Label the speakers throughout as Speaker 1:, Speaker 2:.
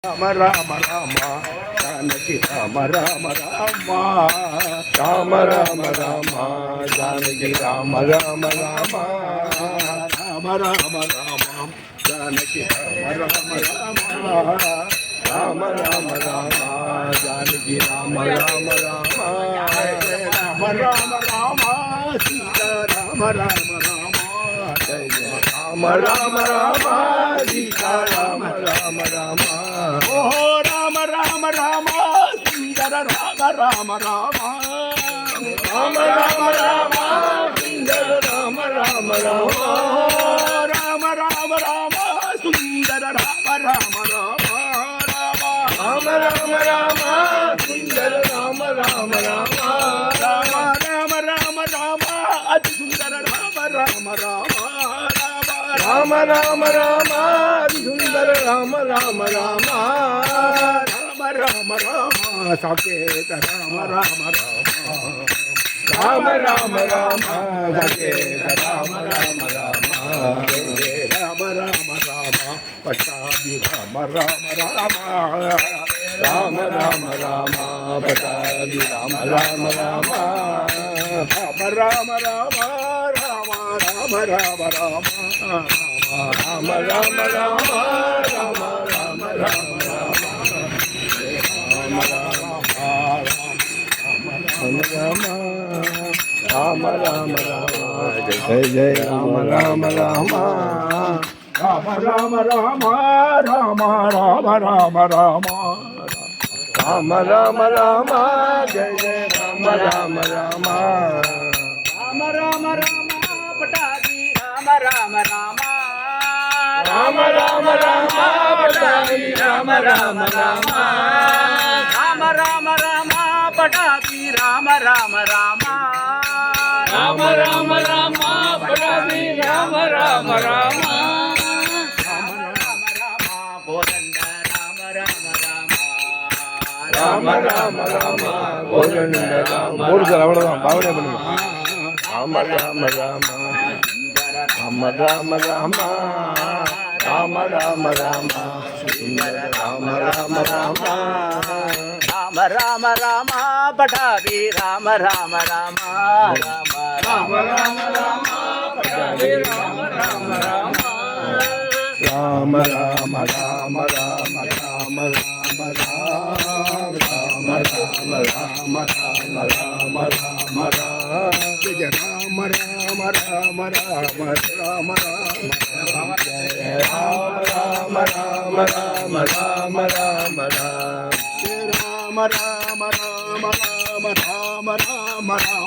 Speaker 1: రామ రామ రామ జానకి రామ రామ రామ రామ రామ రామ జానకి రామ రామ రామ రామ రామ రామ జానకి రామ రామ రామ రామ రామ జానకి రామ రామ రామ రామ రామ రామ సీతా రామ రామ రామ జయ జయ రామ రామ రామ సీతా రామ రామ రామ ఓహో రామ రామ రామ సుందర రామ రామ రామ రామ రామ రామ సుందర రామ రామ రామ రామ రామ రామ సుందర రామ రామ రామ రామ రామ రామ సుందర రామ రామ రామ రామ రామ రామ రామ అతి సుందర రామ రామ రామ రామ రామ రామ సుందర రామ రామ రామ రామ రామ రామ సాకేత రామ రామ రామ రామ రామ రామ సాకేత రామ రామ రామ రామ రామ రామ పట్టాభి రామ రామ రామ రామ రామ రామ పట్టాభి రామ రామ రామ రామ రామ రామ రామ రామ రామ రామ రామ రామ రామ రామ రామ రామ రామ రామ రామ జయ జయ రామ రామ రామ రామ రామ రామ రామ రామ రామ రామ రామ రామ రామ జయ జయ రామ రామ రామ రామ రామ రామ పటాభి రామ రామ రామ రామ రామ రామ పటాభి రామ రామ రామ రామ రామ రామ పటాభి రామ రామ రామ రామ రామ రామ పటాభి రామ రామ రామ రామ రామ రామ కోదండ రామ రామ రామ రామ రామ రామ కోదండ రామ మూడు సార్ అవడదాం బాగునే పడి రామ రామ రామ రామ రామ రామ రామ రామ రామ రామ రామ రామ రామ రామ రామ పటాభి రామ రామ రామ రామ రామ రామ రామ పటాభి రామ రామ రామ రామ రామ రామ రామ రామ రామ రామ రామ రామ రామ రామ రామ జయ రామ రామ రామ రామ రామ రామ జయ రామ రామ రామ రామ రామ రామ రామ రామ రామ రామ రామ రామ రామ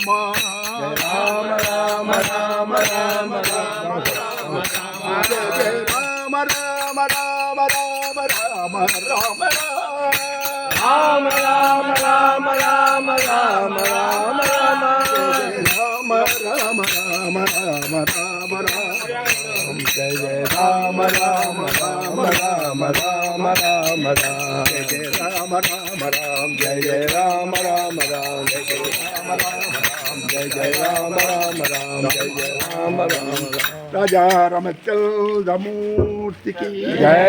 Speaker 1: రామ రామ రామ రామ రామ రామ జయ రామ రామ రామ రామ రామ రామ రామ రామ రామ రామ రామ రామ రామ రామ రామ రామ రామ రామ జయ జయ రామ రామ రామ రామ రామ రామ రామ జయ రామ రామ రామ జయ జయ రామ రామ రామ జయ జయ రామ రామ రామ జయ జయ రామ రామ రామ జయ జయ రామ రామ రాజా రామచంద్రమూర్తికి జయ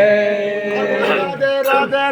Speaker 1: రాధే రాధే